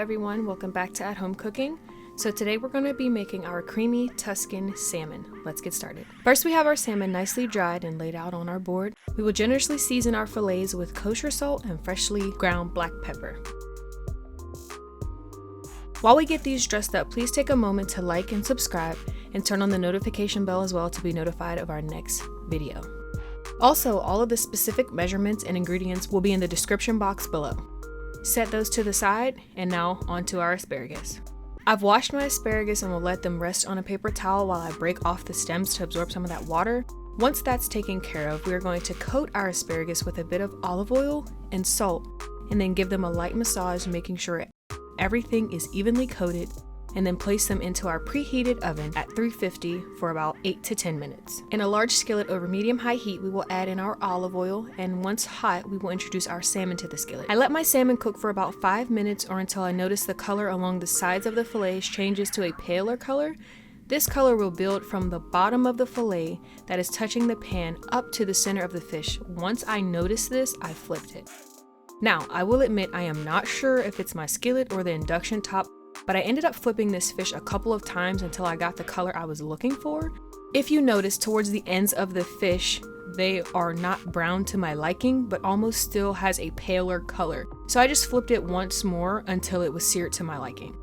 everyone, welcome back to At Home Cooking. So today we're going to be making our creamy Tuscan salmon. Let's get started. First, we have our salmon nicely dried and laid out on our board. We will generously season our fillets with kosher salt and freshly ground black pepper. While we get these dressed up, please take a moment to like and subscribe and turn on the notification bell as well to be notified of our next video. Also, all of the specific measurements and ingredients will be in the description box below. Set those to the side, and now onto our asparagus. I've washed my asparagus and will let them rest on a paper towel while I break off the stems to absorb some of that water. Once that's taken care of, we are going to coat our asparagus with a bit of olive oil and salt, and then give them a light massage, making sure everything is evenly coated, and then place them into our preheated oven at 350 for about 8 to 10 minutes. In a large skillet over medium-high heat, we will add in our olive oil, and once hot, we will introduce our salmon to the skillet. I let my salmon cook for about 5 minutes or until I notice the color along the sides of the fillets changes to a paler color. This color will build from the bottom of the fillet that is touching the pan up to the center of the fish. Once I notice this, I flipped it. Now, I will admit I am not sure if it's my skillet or the induction top, but I ended up flipping this fish a couple of times until I got the color I was looking for. If you notice, towards the ends of the fish, they are not brown to my liking, but almost still has a paler color. So I just flipped it once more until it was seared to my liking.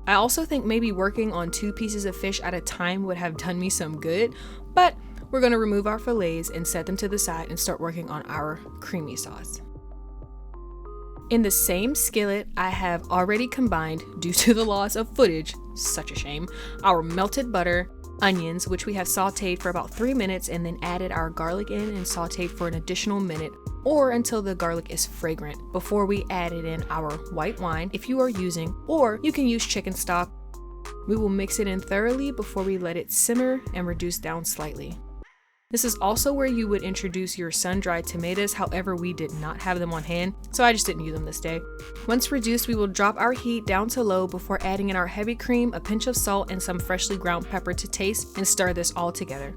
I also think maybe working on 2 pieces of fish at a time would have done me some good, but we're gonna remove our fillets and set them to the side and start working on our creamy sauce. In the same skillet, I have already combined, due to the loss of footage, such a shame, our melted butter, onions, which we have sauteed for about 3 minutes, and then added our garlic in and sauteed for an additional minute or until the garlic is fragrant before we added in our white wine if you are using, or you can use chicken stock. We will mix it in thoroughly before we let it simmer and reduce down slightly. This is also where you would introduce your sun-dried tomatoes, however we did not have them on hand, so I just didn't use them this day. Once reduced, we will drop our heat down to low before adding in our heavy cream, a pinch of salt, and some freshly ground pepper to taste, and stir this all together.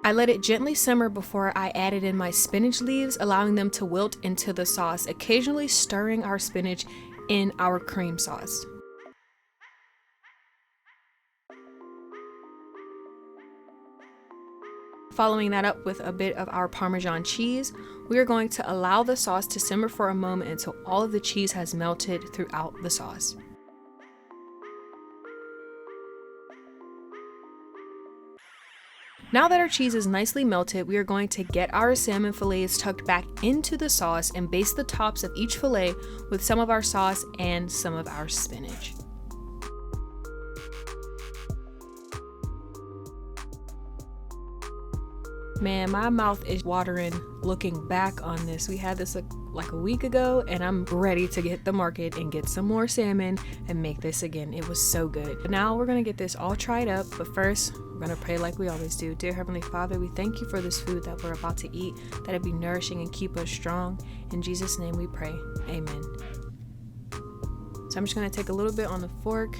I let it gently simmer before I added in my spinach leaves, allowing them to wilt into the sauce, occasionally stirring our spinach in our cream sauce. Following that up with a bit of our Parmesan cheese, we are going to allow the sauce to simmer for a moment until all of the cheese has melted throughout the sauce. Now that our cheese is nicely melted, we are going to get our salmon fillets tucked back into the sauce and baste the tops of each fillet with some of our sauce and some of our spinach. Man, my mouth is watering looking back on this. We had this like a week ago, and I'm ready to hit the market and get some more salmon and make this again. It was so good. But now we're gonna get this all tried up, but first we're gonna pray like we always do. Dear Heavenly Father, we thank you for this food that we're about to eat, that it be nourishing and keep us strong. In Jesus' name we pray, amen. So I'm just gonna take a little bit on the fork,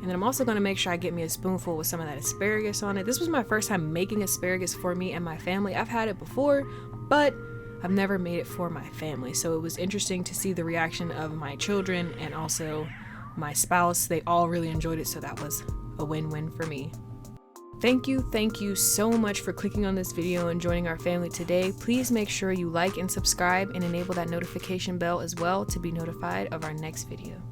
and then I'm also going to make sure I get me a spoonful with some of that asparagus on it. This was my first time making asparagus for me and my family. I've had it before, but I've never made it for my family. So it was interesting to see the reaction of my children and also my spouse. They all really enjoyed it, so that was a win-win for me. Thank you so much for clicking on this video and joining our family today. Please make sure you like and subscribe and enable that notification bell as well to be notified of our next video.